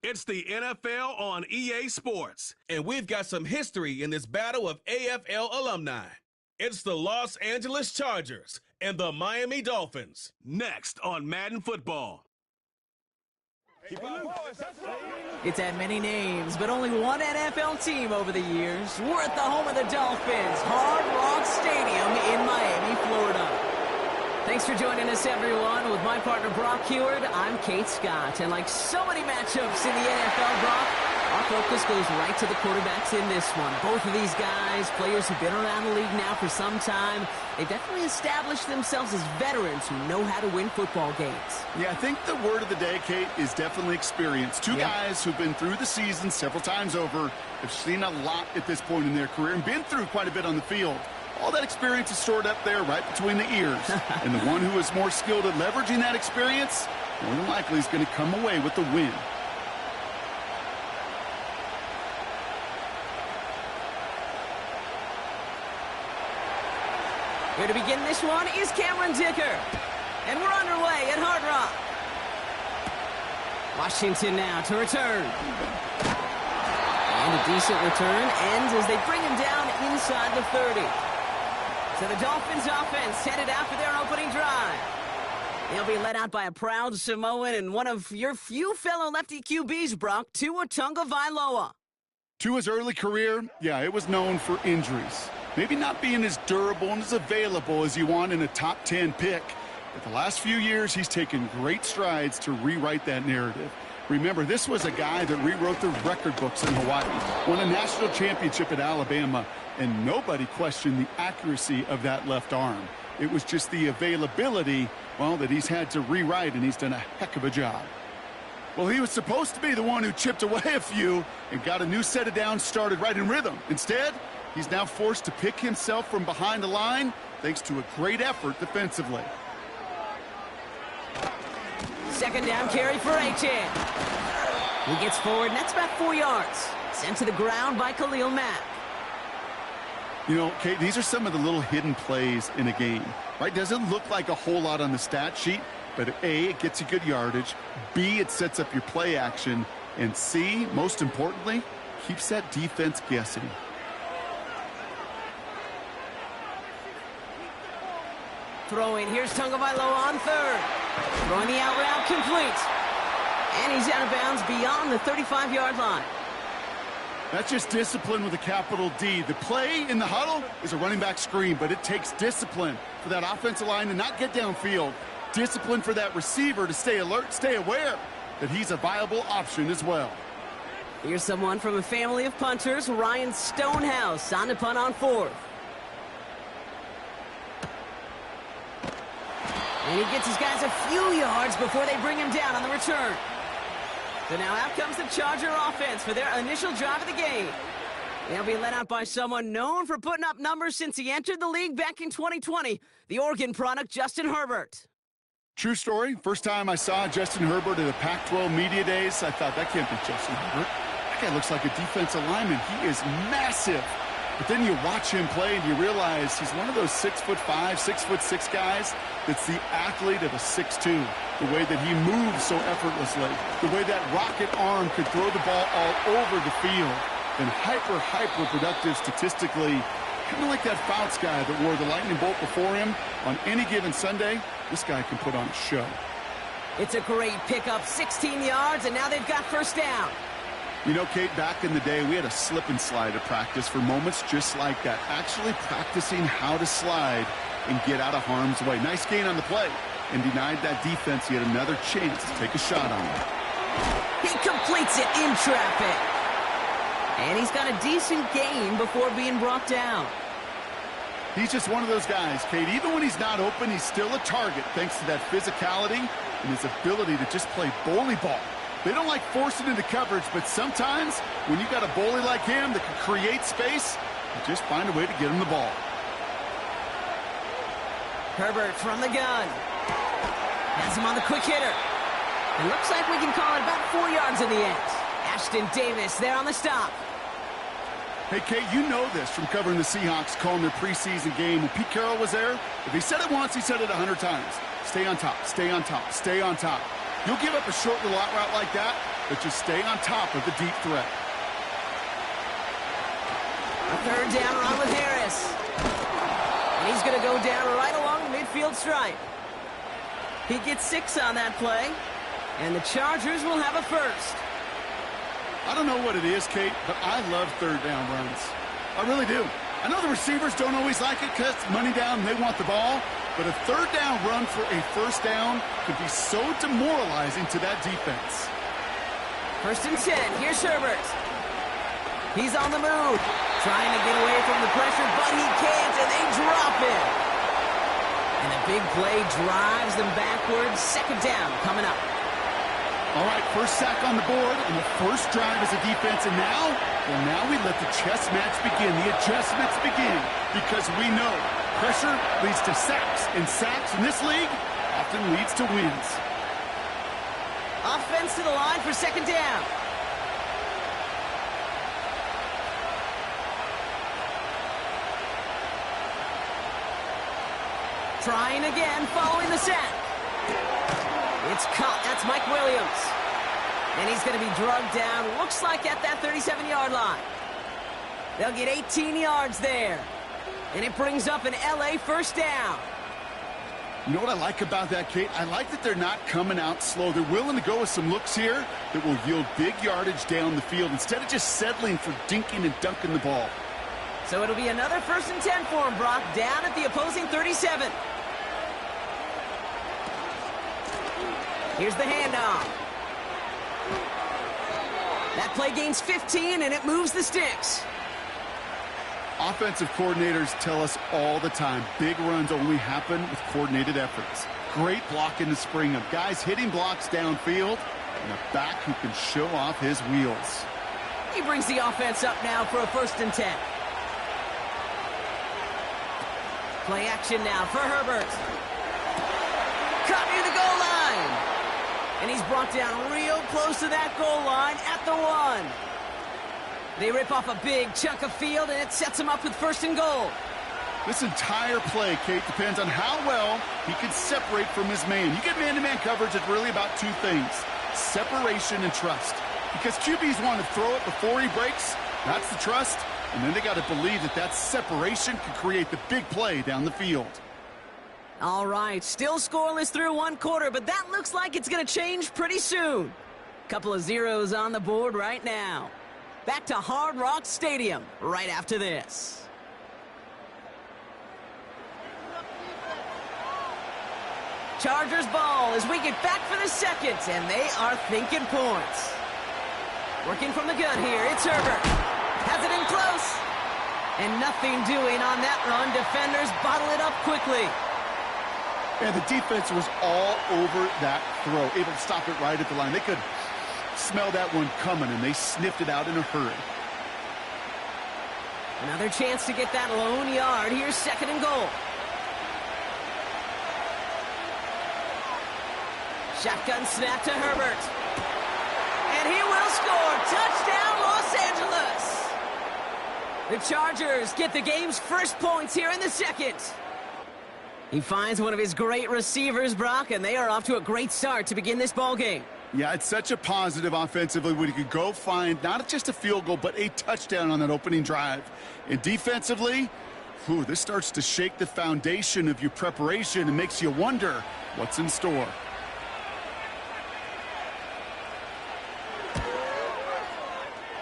It's the NFL on EA Sports, and we've got some history in this battle of AFL alumni. It's the Los Angeles Chargers and the Miami Dolphins. Next on Madden Football. It's had many names, but only one NFL team over the years. We're at the home of the Dolphins, Hard Rock Stadium in Miami, Florida. Thanks for joining us, everyone. With my partner, Brock Heward, I'm Kate Scott. And like so many matchups in the NFL, Brock, our focus goes right to the quarterbacks in this one. Both of these guys, players who've been around the league now for some time, they've definitely established themselves as veterans who know how to win football games. Yeah, I think the word of the day, Kate, is definitely experience. Two guys who've been through the season several times over, have seen a lot at this point in their career, and been through quite a bit on the field. All that experience is stored up there right between the ears. And the one who is more skilled at leveraging that experience, more than likely is going to come away with the win. Here to begin this one is Cameron Dicker. And we're underway at Hard Rock. Washington now to return. And a decent return ends as they bring him down inside the 30. So the Dolphins offense headed out for their opening drive. They'll be led out by a proud Samoan and one of your few fellow lefty QBs, Brock, Tua Tagovailoa. Tua's early career, it was known for injuries. Maybe not being as durable and as available as you want in a top 10 pick. But the last few years, he's taken great strides to rewrite that narrative. Remember, this was a guy that rewrote the record books in Hawaii, won a national championship at Alabama, and nobody questioned the accuracy of that left arm. It was just the availability, that he's had to rewrite, and he's done a heck of a job. Well, he was supposed to be the one who chipped away a few and got a new set of downs started right in rhythm. Instead, he's now forced to pick himself from behind the line thanks to a great effort defensively. Second down carry for Achane. He gets forward, and that's about 4 yards. Sent to the ground by Khalil Mack. Kate, these are some of the little hidden plays in a game, right? Doesn't look like a whole lot on the stat sheet, but A, it gets you good yardage, B, it sets up your play action, and C, most importantly, keeps that defense guessing. Throwing, here's Tagovailoa on third. Throwing the out route complete. And he's out of bounds beyond the 35-yard line. That's just discipline with a capital D. The play in the huddle is a running back screen, but it takes discipline for that offensive line to not get downfield. Discipline for that receiver to stay alert, stay aware that he's a viable option as well. Here's someone from a family of punters, Ryan Stonehouse, on to punt on fourth. And he gets his guys a few yards before they bring him down on the return. So now out comes the Charger offense for their initial drive of the game. They'll be led out by someone known for putting up numbers since he entered the league back in 2020, the Oregon product, Justin Herbert. True story. First time I saw Justin Herbert at the Pac-12 Media Days, I thought, that can't be Justin Herbert. That guy looks like a defensive lineman. He is massive. But then you watch him play and you realize he's one of those 6'5", 6'6" guys that's the athlete of a 6'2". The way that he moves so effortlessly. The way that rocket arm could throw the ball all over the field. And hyper productive statistically. Kind of like that Fouts guy that wore the lightning bolt before him. On any given Sunday, this guy can put on a show. It's a great pickup, 16 yards, and now they've got first down. Kate, back in the day, we had a slip and slide at practice for moments just like that. Actually practicing how to slide and get out of harm's way. Nice gain on the play. And denied that defense yet another chance to take a shot on him. He completes it in traffic. And he's got a decent gain before being brought down. He's just one of those guys, Kate. Even when he's not open, he's still a target thanks to that physicality and his ability to just play bully ball. They don't like forcing into coverage, but sometimes when you got a bully like him that can create space, you just find a way to get him the ball. Herbert from the gun. Has him on the quick hitter. It looks like we can call it about 4 yards in the end. Ashton Davis there on the stop. Hey, Kate, you know this from covering the Seahawks, calling their preseason game. When Pete Carroll was there, if he said it once, he said it 100 times. Stay on top, stay on top, stay on top. You'll give up a short little out route like that, but just stay on top of the deep threat. A third down run with Harris. And he's going to go down right along the midfield stripe. He gets 6 on that play, and the Chargers will have a first. I don't know what it is, Kate, but I love third down runs. I really do. I know the receivers don't always like it because it's money down and they want the ball, but a third down run for a first down could be so demoralizing to that defense. 1st and 10. Here's Herbert. He's on the move, trying to get away from the pressure, but he can't, and they drop him. And a big play drives them backwards. 2nd down coming up. All right, first sack on the board, and the first drive as a defense, and now we let the chess match begin, the adjustments begin, because we know pressure leads to sacks, and sacks in this league often leads to wins. Offense to the line for 2nd down. Trying again, following the sack. It's caught. That's Mike Williams. And he's going to be drugged down, looks like at that 37-yard line. They'll get 18 yards there. And it brings up an LA first down. You know what I like about that, Kate? I like that they're not coming out slow. They're willing to go with some looks here that will yield big yardage down the field instead of just settling for dinking and dunking the ball. So it'll be another 1st and 10 for him, Brock, down at the opposing 37. Here's the handoff. That play gains 15, and it moves the sticks. Offensive coordinators tell us all the time, big runs only happen with coordinated efforts. Great block in the spring of guys hitting blocks downfield, and a back who can show off his wheels. He brings the offense up now for a 1st and 10. Play action now for Herbert. Caught near the goal line. And he's brought down real close to that goal line at the 1. They rip off a big chunk of field, and it sets him up with 1st and goal. This entire play, Kate, depends on how well he can separate from his man. You get man-to-man coverage, it's really about 2 things, separation and trust. Because QBs want to throw it before he breaks, that's the trust, and then they got to believe that that separation can create the big play down the field. All right, still scoreless through 1 quarter, but that looks like it's going to change pretty soon. Couple of zeros on the board right now. Back to Hard Rock Stadium right after this. Chargers ball as we get back for the 2nd, and they are thinking points. Working from the gun here, it's Herbert. Has it in close. And nothing doing on that run. Defenders bottle it up quickly. And the defense was all over that throw, able to stop it right at the line. They could smell that one coming, and they sniffed it out in a hurry. Another chance to get that lone yard. Here's 2nd and goal. Shotgun snap to Herbert. And he will score. Touchdown, Los Angeles. The Chargers get the game's first points here in the 2nd. He finds one of his great receivers, Brock, and they are off to a great start to begin this ball game. Yeah, it's such a positive offensively when you could go find not just a field goal, but a touchdown on that opening drive. And defensively, this starts to shake the foundation of your preparation and makes you wonder what's in store.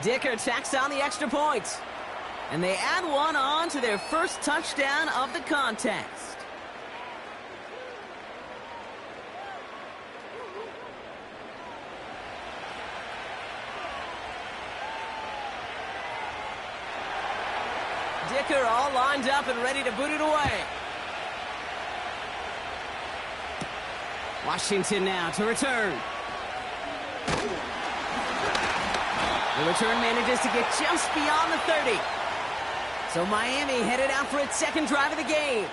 Dicker tacks on the extra point. And they add one on to their first touchdown of the contest. Dicker all lined up and ready to boot it away. Washington now to return. The return manages to get just beyond the 30. So Miami headed out for its 2nd drive of the game.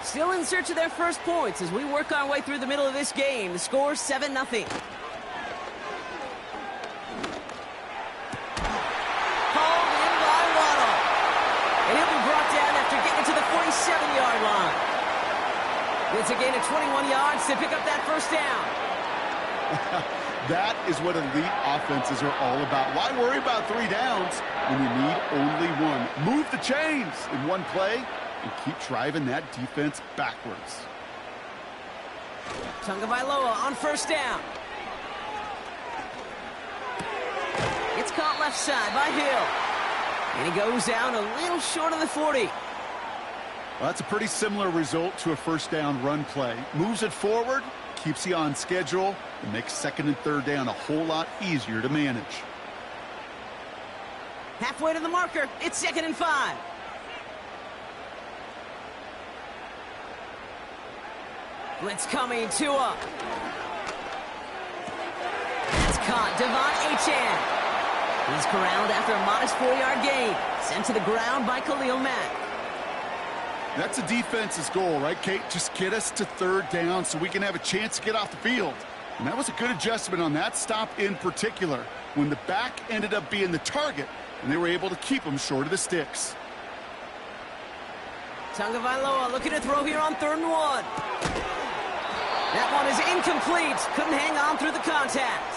Still in search of their first points as we work our way through the middle of this game. The score 7-0. Hauled in by Waddle. And he'll be brought down after getting to the 47-yard line. It's a gain of 21 yards to pick up that 1st down. That is what elite offenses are all about. Why worry about 3 downs when you need only 1? Move the chains in one play and keep driving that defense backwards. Tagovailoa on first down. It's caught left side by Hill. And he goes down a little short of the 40. Well, that's a pretty similar result to a first down run play. Moves it forward, keeps you on schedule, and makes second and third down a whole lot easier to manage. Halfway to the marker. It's 2nd and 5. Blitz coming, Tua. That's caught. Devon Achane. He's corralled after a modest 4-yard gain. Sent to the ground by Khalil Mack. That's a defense's goal, right, Kate? Just get us to third down so we can have a chance to get off the field. And that was a good adjustment on that stop in particular, when the back ended up being the target, and they were able to keep him short of the sticks. Tagovailoa looking to throw here on 3rd and 1. That one is incomplete. Couldn't hang on through the contact.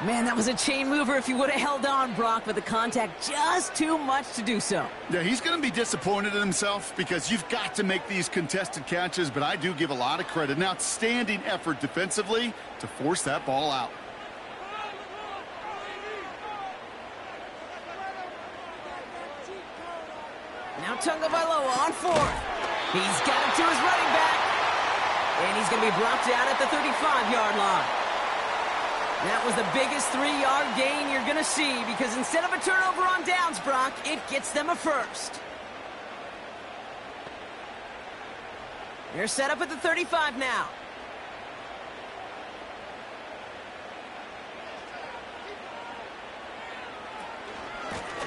Man, that was a chain mover if he would have held on, Brock, but the contact just too much to do so. Yeah, he's going to be disappointed in himself because you've got to make these contested catches, but I do give a lot of credit. An outstanding effort defensively to force that ball out. Now Tagovailoa on 4th. He's got it to his running back. And he's going to be brought down at the 35-yard line. That was the biggest 3-yard gain you're going to see because instead of a turnover on downs, Brock, it gets them a first. They're set up at the 35 now.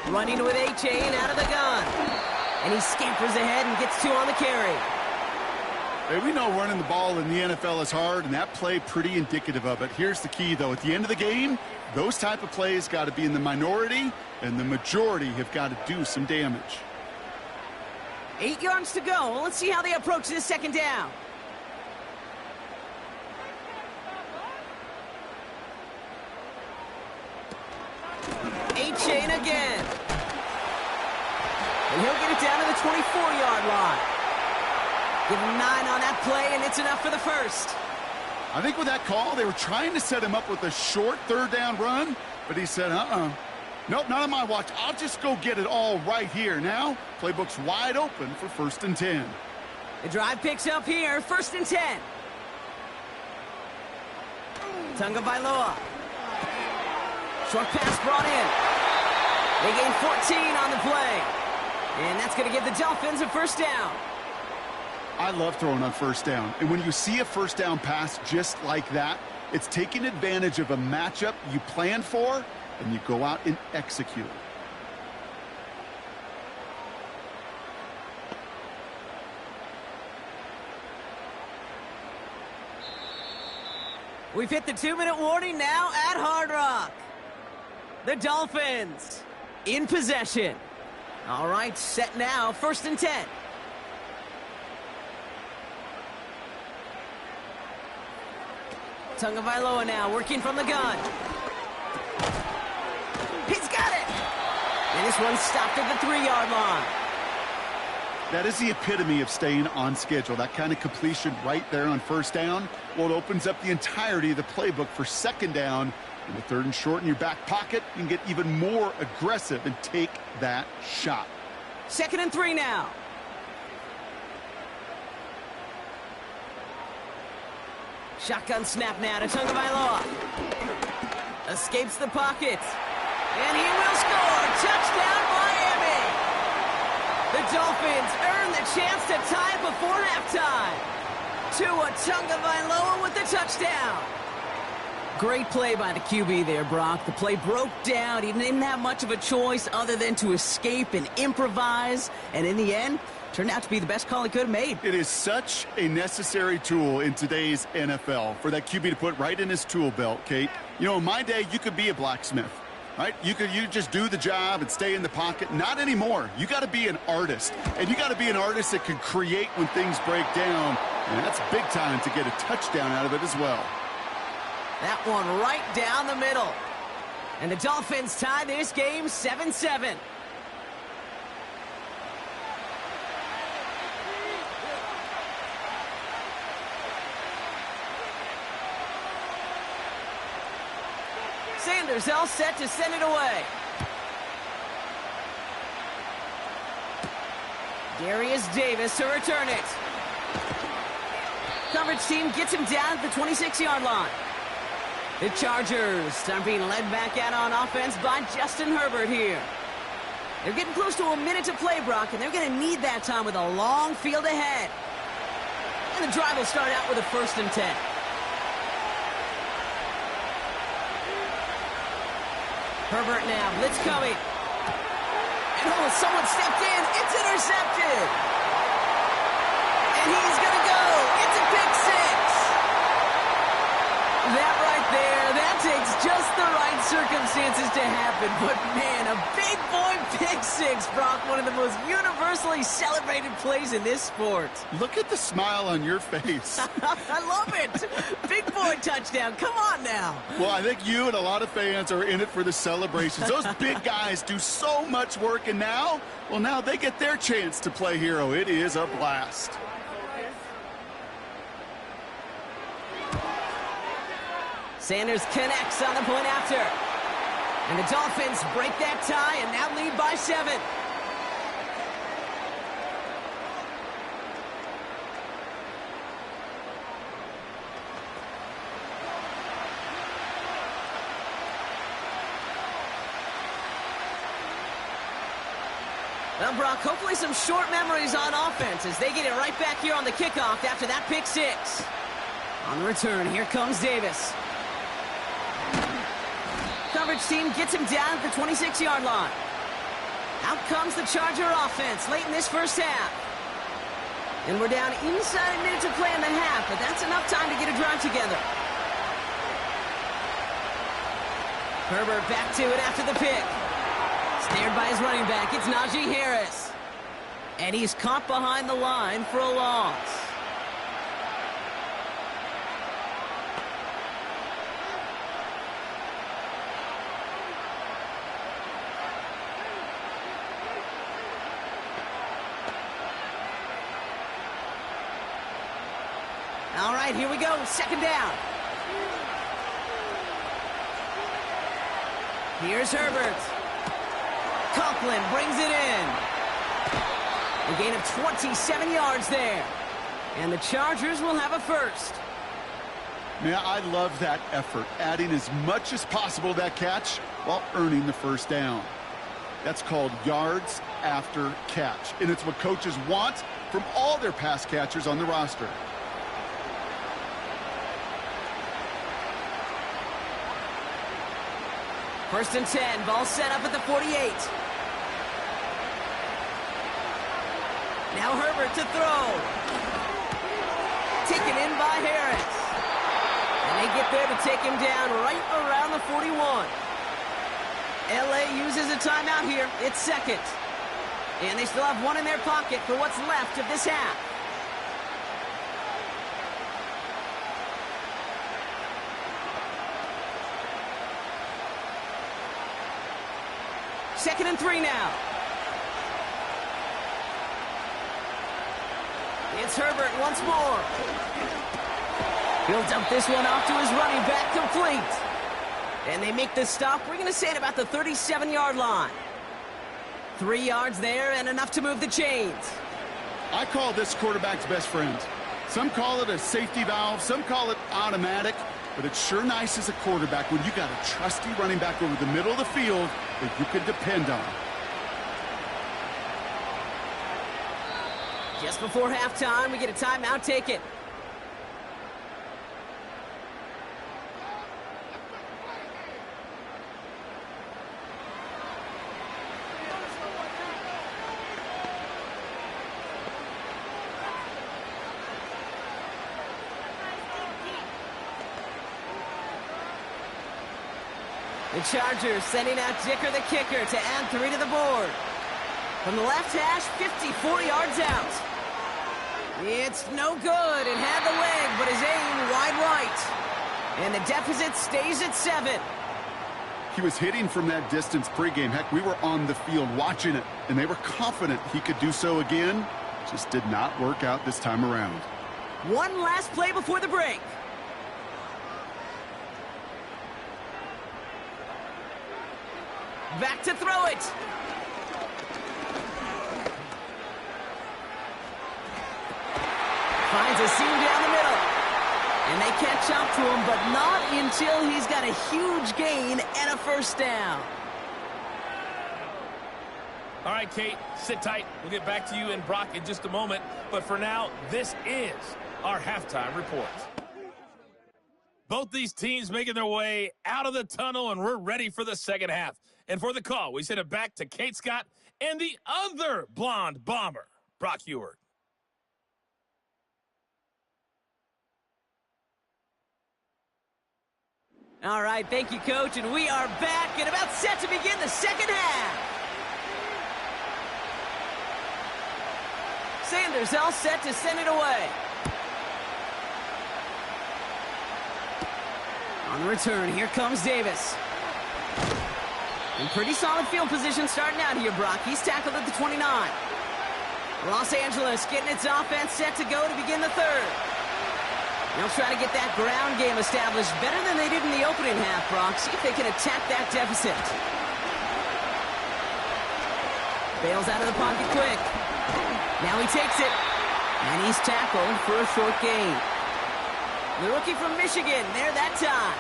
Running with Achane out of the gun. And he scampers ahead and gets 2 on the carry. Hey, we know running the ball in the NFL is hard, and that play pretty indicative of it. Here's the key, though. At the end of the game, those type of plays got to be in the minority, and the majority have got to do some damage. 8 yards to go. Well, let's see how they approach this 2nd down. Achane again. And he'll get it down to the 24-yard line. Give him 9 on that play, and it's enough for the first. I think with that call, they were trying to set him up with a short 3rd down run, but he said, nope, not on my watch. I'll just go get it all right here. Now, playbook's wide open for 1st and 10. The drive picks up here, 1st and 10. Tagovailoa. Short pass brought in. They gain 14 on the play. And that's going to give the Dolphins a 1st down. I love throwing on 1st down. And when you see a 1st down pass just like that, it's taking advantage of a matchup you planned for, and you go out and execute. We've hit the 2-minute warning now at Hard Rock. The Dolphins in possession. All right, set now, 1st and 10. Tagovailoa now working from the gun. He's got it! And this one's stopped at the 3-yard line. That is the epitome of staying on schedule. That kind of completion right there on 1st down. Well, it opens up the entirety of the playbook for 2nd down. In the 3rd and short in your back pocket, you can get even more aggressive and take that shot. 2nd and 3 now. Shotgun snap now to Tagovailoa. Escapes the pocket. And he will score. Touchdown, Miami. The Dolphins earn the chance to tie it before halftime. Tua Tagovailoa with the touchdown. Great play by the QB there, Brock. The play broke down. He didn't have much of a choice other than to escape and improvise. And in the end, turned out to be the best call he could have made. It is such a necessary tool in today's NFL for that QB to put right in his tool belt, Kate. You know, in my day, you could be a blacksmith, right? You just do the job and stay in the pocket. Not anymore. You got to be an artist. And you got to be an artist that can create when things break down. And that's big time to get a touchdown out of it as well. That one right down the middle. And the Dolphins tie this game 7-7. Sanders all set to send it away. Darius Davis to return it. Coverage team gets him down at the 26-yard line. The Chargers are being led back out on offense by Justin Herbert here. They're getting close to a minute to play, Brock, and they're going to need that time with a long field ahead. And the drive will start out with a 1st and 10. Herbert now, blitz coming. And oh, someone stepped in. It's intercepted. And he's going to go. It's a pick six. That right there, that takes just the right circumstances to happen. But man, a big boy pick six, Brock, one of the most universally celebrated plays in this sport. Look at the smile on your face. I love it. Big boy touchdown. Come on now. Well, I think you and a lot of fans are in it for the celebrations. Those big guys do so much work, and now they get their chance to play hero. It is a blast. Sanders connects on the point after. And the Dolphins break that tie and now lead by 7. Well, Brock, hopefully some short memories on offense as they get it right back here on the kickoff after that pick six. On the return, here comes Davis. Coverage team gets him down at the 26-yard line. Out comes the Charger offense late in this first half. And we're down inside a minute to play in the half, but that's enough time to get a drive together. Herbert back to it after the pick. Snared by his running back, it's Najee Harris. And he's caught behind the line for a loss. All right, here we go. 2nd down. Here's Herbert. Conklin brings it in. A gain of 27 yards there. And the Chargers will have a first. Man, I love that effort, adding as much as possible to that catch while earning the first down. That's called yards after catch, and it's what coaches want from all their pass catchers on the roster. First and 10, ball set up at the 48. Now Herbert to throw. Taken in by Harris. And they get there to take him down right around the 41. LA uses a timeout here. It's 2nd. And they still have one in their pocket for what's left of this half. Second and 3 now. It's Herbert once more. He'll dump this one off to his running back, complete. And they make the stop. We're going to say at about the 37-yard line. 3 yards there and enough to move the chains. I call this quarterback's best friend. Some call it a safety valve, some call it automatic, but it's sure nice as a quarterback when you got a trusty running back over the middle of the field that you can depend on. Just before halftime, we get a timeout taken. The Chargers sending out Dicker the kicker to add 3 to the board. From the left hash, 54 yards out. It's no good. It had the leg, but his aim wide right. And the deficit stays at 7. He was hitting from that distance pregame. Heck, we were on the field watching it, and they were confident he could do so again. Just did not work out this time around. One last play before the break. Back to throw it. Finds a seam down the middle. And they catch up to him, but not until he's got a huge gain and a first down. All right, Kate, sit tight. We'll get back to you and Brock in just a moment. But for now, this is our halftime report. Both these teams making their way out of the tunnel, and we're ready for the second half. And for the call, we send it back to Kate Scott and the other blonde bomber, Brock Heward. All right, thank you, Coach, and we are back and about set to begin the second half. Sanders all set to send it away. On the return, here comes Davis. In pretty solid field position starting out here, Brock. He's tackled at the 29. Los Angeles getting its offense set to go to begin the third. They'll try to get that ground game established better than they did in the opening half, Brock. See if they can attack that deficit. Bails out of the pocket quick. Now he takes it. And he's tackled for a short gain. The rookie from Michigan, there that time.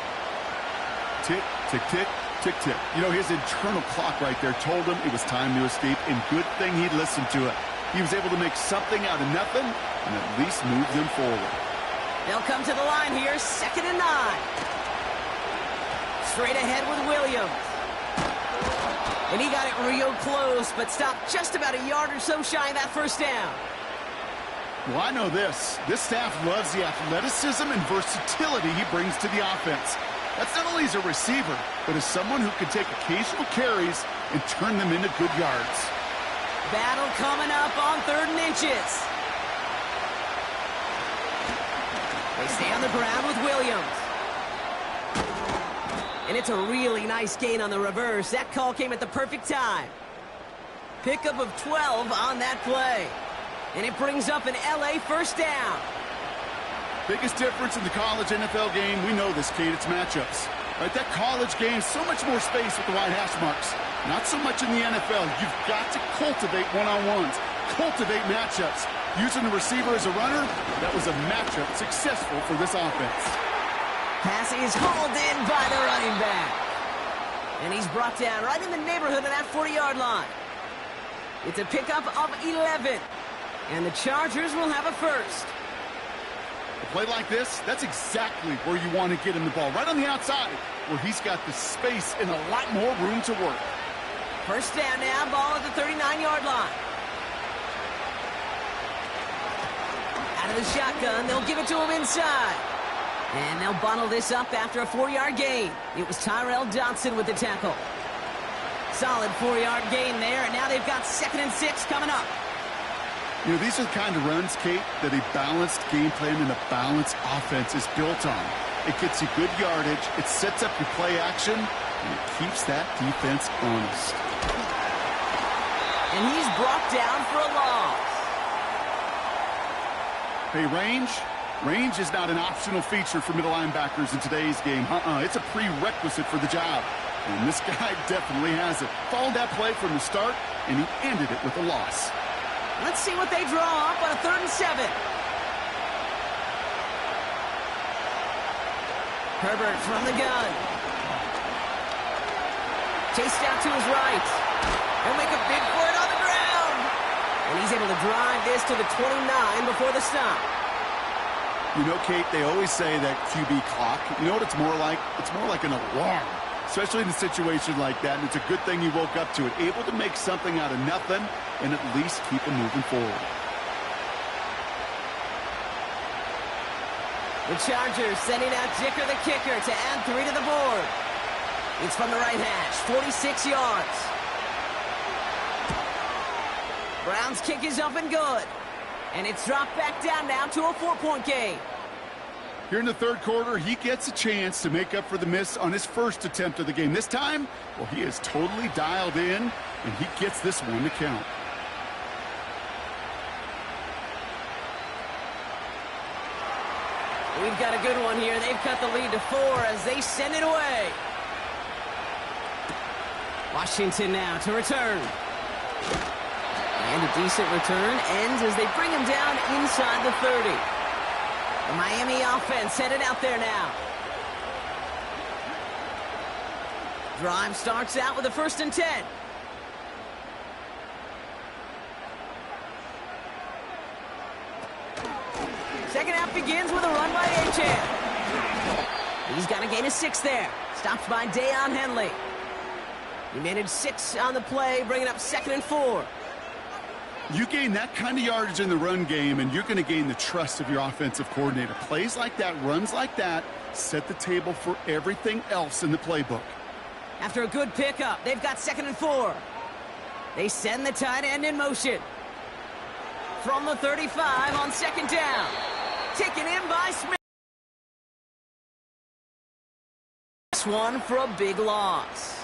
Tick, tick, tick, tick, tick. You know, his internal clock right there told him it was time to escape, and good thing he listened to it. He was able to make something out of nothing and at least move them forward. They'll come to the line here, 2nd and 9. Straight ahead with Williams. And he got it real close, but stopped just about a yard or so shy of that first down. Well, I know this. This staff loves the athleticism and versatility he brings to the offense. That's not only as a receiver, but as someone who can take occasional carries and turn them into good yards. Battle coming up on 3rd and inches. They stay on the ground with Williams. And it's a really nice gain on the reverse. That call came at the perfect time. Pickup of 12 on that play. And it brings up an LA first down. Biggest difference in the college NFL game, we know this, Kate, it's matchups. Right, that college game, so much more space with the wide hash marks. Not so much in the NFL. You've got to cultivate one-on-ones, cultivate matchups. Using the receiver as a runner, that was a matchup successful for this offense. Pass is hauled in by the running back. And he's brought down right in the neighborhood of that 40-yard line. It's a pickup of 11. And the Chargers will have a first. A play like this, that's exactly where you want to get him the ball. Right on the outside, where he's got the space and a lot more room to work. First down now, ball at the 39-yard line. Out of the shotgun, they'll give it to him inside. And they'll bundle this up after a 4-yard gain. It was Tyrell Dodson with the tackle. Solid 4-yard gain there, and now they've got 2nd and 6 coming up. You know, these are the kind of runs, Kate, that a balanced game plan and a balanced offense is built on. It gets you good yardage, it sets up your play action, and it keeps that defense honest. And he's brought down for a loss. Hey, range is not an optional feature for middle linebackers in today's game. It's a prerequisite for the job. And this guy definitely has it. Followed that play from the start, and he ended it with a loss. Let's see what they draw up on a 3rd and 7. Herbert from the gun. Chased out to his right. He'll make a big play on the ground. And he's able to drive this to the 29 before the stop. You know, Kate, they always say that QB clock, you know what it's more like? It's more like an alarm, especially in a situation like that. And it's a good thing you woke up to it, able to make something out of nothing and at least keep them moving forward. The Chargers sending out Dicker the kicker to add 3 to the board. It's from the right hash, 46 yards. Brown's kick is up and good. And it's dropped back down now to a 4-point game. Here in the third quarter, he gets a chance to make up for the miss on his first attempt of the game. This time, well, he is totally dialed in, and he gets this one to count. We've got a good one here. They've cut the lead to 4 as they send it away. Washington now to return. And a decent return ends as they bring him down inside the 30. The Miami offense headed out there now. Drive starts out with a 1st and 10. Second half begins with a run by Achane. He's got a gain of 6 there. Stops by Deion Henley. He managed 6 on the play, bringing up 2nd and 4. You gain that kind of yardage in the run game, and you're going to gain the trust of your offensive coordinator. Plays like that, runs like that, set the table for everything else in the playbook. After a good pickup, they've got 2nd and 4. They send the tight end in motion. From the 35 on 2nd down. Taken in by Smith. This one for a big loss.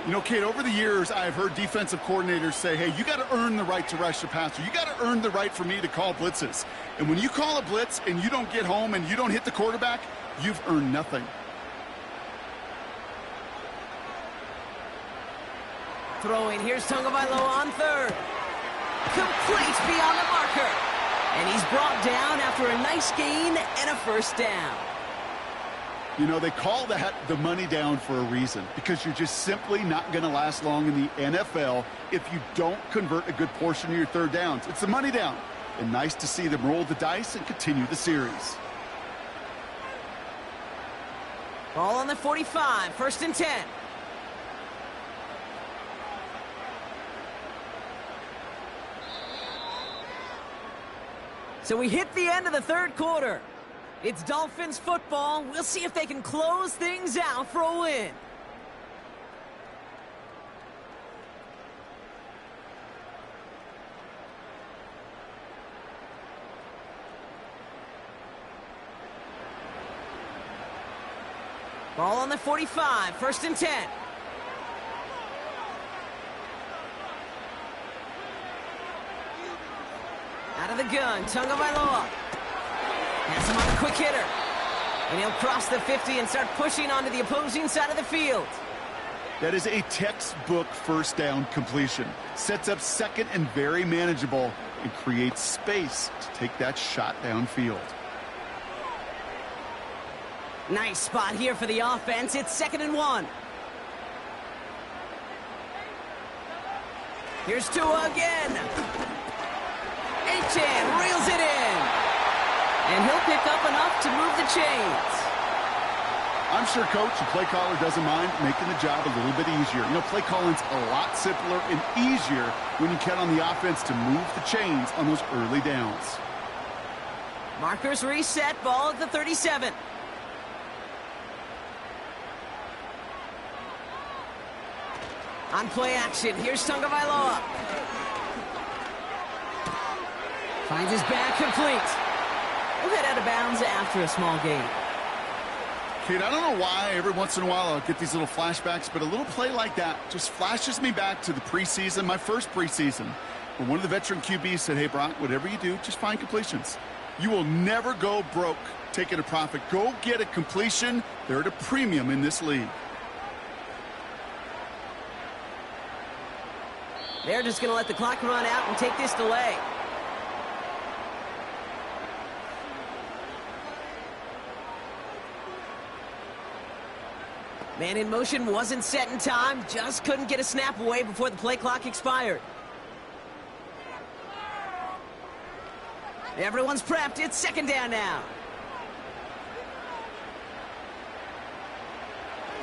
You know, Kate, over the years, I've heard defensive coordinators say, hey, you got to earn the right to rush the passer. You got to earn the right for me to call blitzes. And when you call a blitz and you don't get home and you don't hit the quarterback, you've earned nothing. Throwing, here's Tagovailoa on 3rd. Complete beyond the marker. And he's brought down after a nice gain and a 1st down. You know, they call that the money down for a reason, because you're just simply not going to last long in the NFL if you don't convert a good portion of your 3rd downs. It's the money down. And nice to see them roll the dice and continue the series. Ball on the 45, 1st and 10. So we hit the end of the 3rd quarter. It's Dolphins football. We'll see if they can close things out for a win. Ball on the 45, 1st and 10. Out of the gun, Tagovailoa. Has him on a quick hitter. And he'll cross the 50 and start pushing onto the opposing side of the field. That is a textbook 1st down completion. Sets up 2nd and very manageable and creates space to take that shot downfield. Nice spot here for the offense. It's 2nd and 1. Here's Tua again. Achane reels it in. And he'll pick up enough to move the chains. I'm sure Coach, the play caller, doesn't mind making the job a little bit easier. You know, play calling's a lot simpler and easier when you count on the offense to move the chains on those early downs. Markers reset, ball at the 37. On play action, here's Tagovailoa. Finds his back complete. We'll head out of bounds after a small gain. Kate, I don't know why every once in a while I'll get these little flashbacks, but a little play like that just flashes me back to the preseason, my first preseason, where one of the veteran QBs said, hey, Brock, whatever you do, just find completions. You will never go broke taking a profit. Go get a completion. They're at a premium in this league. They're just going to let the clock run out and take this delay. Man in motion wasn't set in time, just couldn't get a snap away before the play clock expired. Everyone's prepped, it's 2nd down now.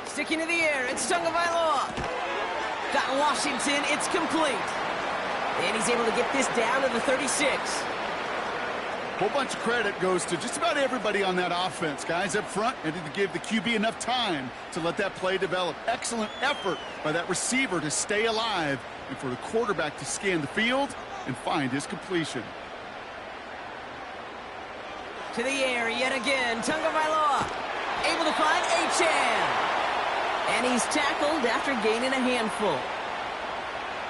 Sticking to the air, it's Tagovailoa. Got Washington, it's complete. And he's able to get this down to the 36. Whole bunch of credit goes to just about everybody on that offense. Guys up front needed to give the QB enough time to let that play develop. Excellent effort by that receiver to stay alive and for the quarterback to scan the field and find his completion. To the air yet again. Tagovailoa able to find Achane. And he's tackled after gaining a handful.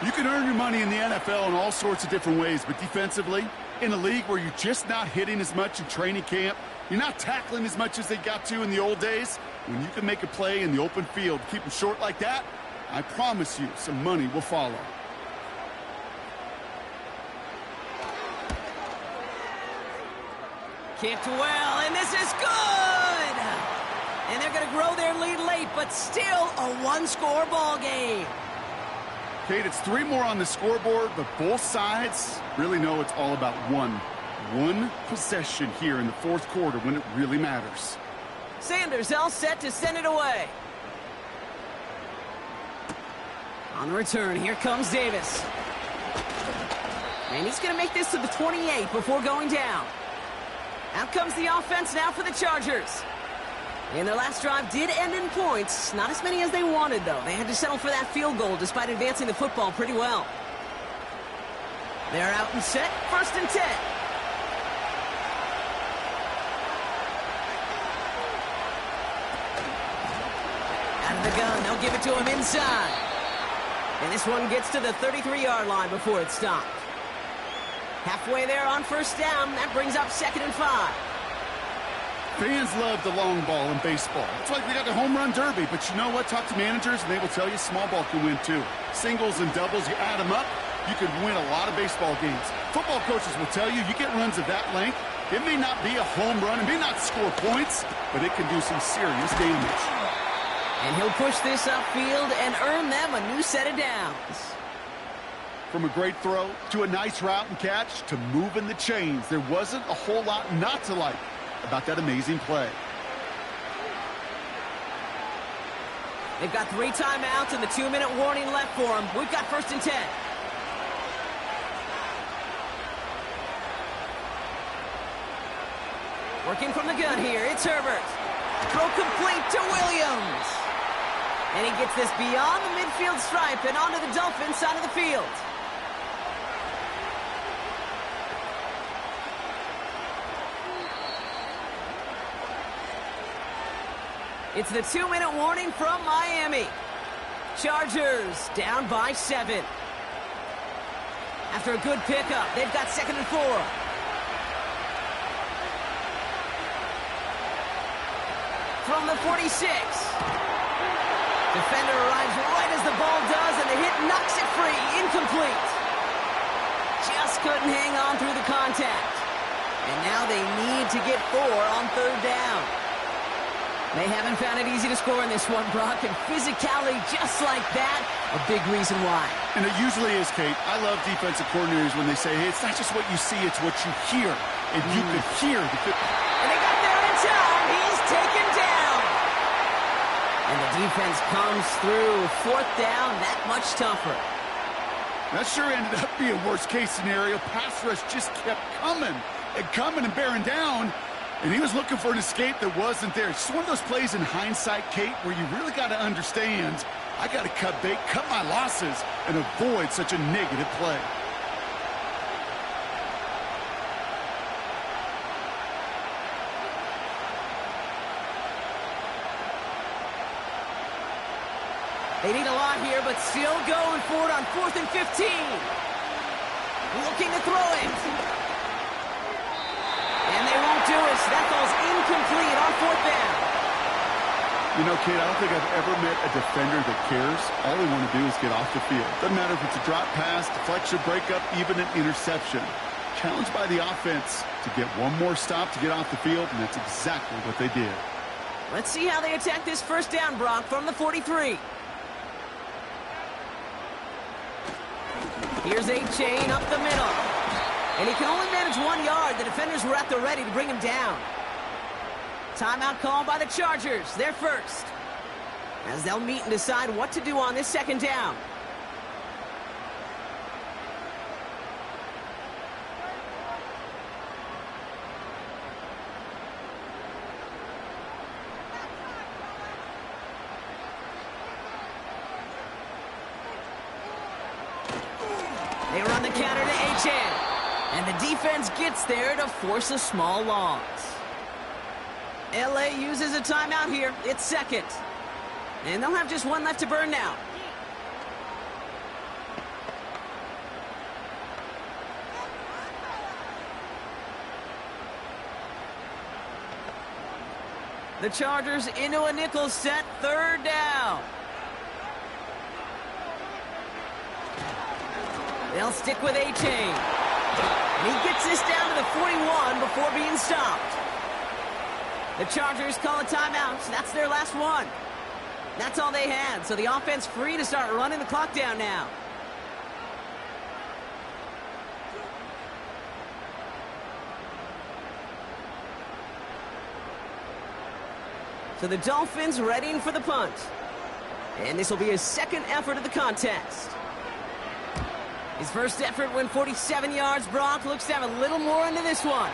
You can earn your money in the NFL in all sorts of different ways, but defensively, in a league where you're just not hitting as much in training camp, you're not tackling as much as they got to in the old days, when you can make a play in the open field, keep them short like that, I promise you some money will follow. Kicked well, and this is good! And they're going to grow their lead late, but still a one-score ball game. Kate, it's 3 more on the scoreboard, but both sides really know it's all about one possession here in the fourth quarter when it really matters. Sanders all set to send it away. On the return, here comes Davis. And he's going to make this to the 28 before going down. Out comes the offense now for the Chargers. And their last drive did end in points. Not as many as they wanted, though. They had to settle for that field goal despite advancing the football pretty well. They're out and set. 1st and 10. Out of the gun. They'll give it to him inside. And this one gets to the 33-yard line before it's stopped. Halfway there on 1st down. That brings up 2nd and 5. Fans love the long ball in baseball. It's like they got the home run derby, but you know what? Talk to managers, and they will tell you small ball can win too. Singles and doubles, you add them up, you could win a lot of baseball games. Football coaches will tell you, you get runs of that length, it may not be a home run, it may not score points, but it can do some serious damage. And he'll push this upfield and earn them a new set of downs. From a great throw to a nice route and catch to moving the chains, there wasn't a whole lot not to like about that amazing play. They've got 3 timeouts and the 2-minute warning left for them. We've got 1st and 10. Working from the gun here, it's Herbert. Throw complete to Williams. And he gets this beyond the midfield stripe and onto the Dolphins side of the field. It's the 2-minute warning from Miami. Chargers down by 7. After a good pickup, they've got 2nd and 4. From the 46. Defender arrives right as the ball does, and the hit knocks it free. Incomplete. Just couldn't hang on through the contact. And now they need to get 4 on 3rd down. They haven't found it easy to score in this one, Brock, and physicality just like that, a big reason why. And it usually is, Kate. I love defensive coordinators when they say, hey, it's not just what you see, it's what you hear. And you could hear the... And they got there in time. He's taken down. And the defense comes through. 4th down, that much tougher. That sure ended up being worst-case scenario. Pass rush just kept coming and bearing down. And he was looking for an escape that wasn't there. It's just one of those plays in hindsight, Kate, where you really got to understand, I got to cut bait, cut my losses, and avoid such a negative play. They need a lot here, but still going for it on 4th and 15. Looking to throw it. And they won't do it. That ball's incomplete on 4th down. You know, Kate, I don't think I've ever met a defender that cares. All they want to do is get off the field. Doesn't matter if it's a drop pass, deflection, breakup, even an interception. Challenged by the offense to get one more stop to get off the field, and that's exactly what they did. Let's see how they attack this 1st down, Brock, from the 43. Here's Achane up the middle. And he can only manage 1 yard. The defenders were at the ready to bring him down. Timeout called by the Chargers. They're first. As they'll meet and decide what to do on this 2nd down. They run the counter to Achane. And the defense gets there to force a small loss. LA uses a timeout here. It's second. And they'll have just one left to burn now. The Chargers into a nickel set, third down. They'll stick with A-Chain. And he gets this down to the 41 before being stopped. The Chargers call a timeout. That's their last one. That's all they had, so the offense free to start running the clock down now. So the Dolphins readying for the punt. And this will be his second effort of the contest. His first effort went 47 yards. Brock looks to have a little more into this one.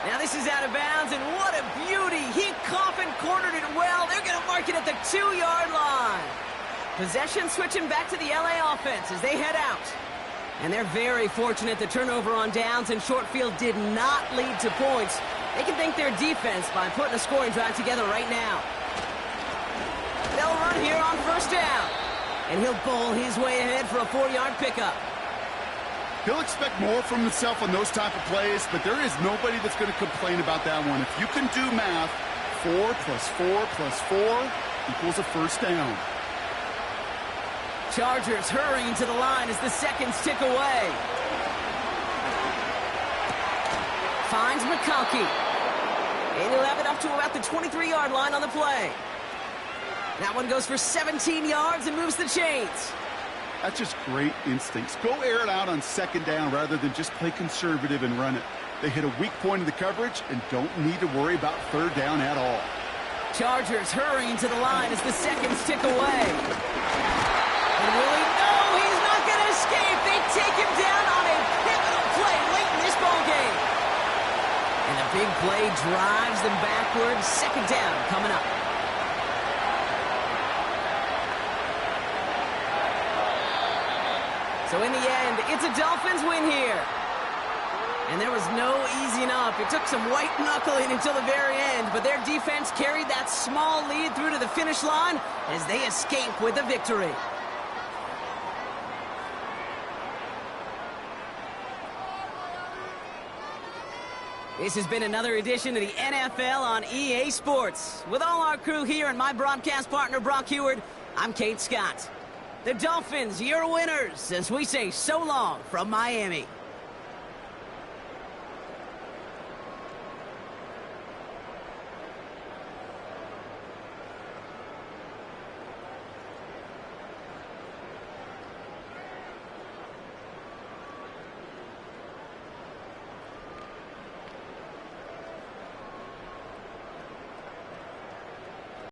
Now this is out of bounds, and what a beauty. He coffin cornered it well. They're going to mark it at the 2-yard line. Possession switching back to the LA offense as they head out. And they're very fortunate the turnover on downs and short field did not lead to points. They can thank their defense by putting a scoring drive together right now. They'll run here on first down. And he'll bowl his way ahead for a 4-yard pickup. He'll expect more from himself on those type of plays, but there is nobody that's going to complain about that one. If you can do math, 4 plus 4 plus 4 equals a first down. Chargers hurrying to the line as the seconds tick away. Finds McConkey. And he'll have it up to about the 23-yard line on the play. That one goes for 17 yards and moves the chains. That's just great instincts. Go air it out on second down rather than just play conservative and run it. They hit a weak point in the coverage and don't need to worry about third down at all. Chargers hurrying to the line as the seconds tick away. And will he? No, he's not going to escape. They take him down on a pivotal play late in this ballgame. And a big play drives them backwards. Second down coming up. So in the end, it's a Dolphins win here. And there was no easing up. It took some white knuckling until the very end, but their defense carried that small lead through to the finish line as they escape with a victory. This has been another edition of the NFL on EA Sports. With all our crew here and my broadcast partner, Brock Heward, I'm Kate Scott. The Dolphins, your winners, as we say so long from Miami.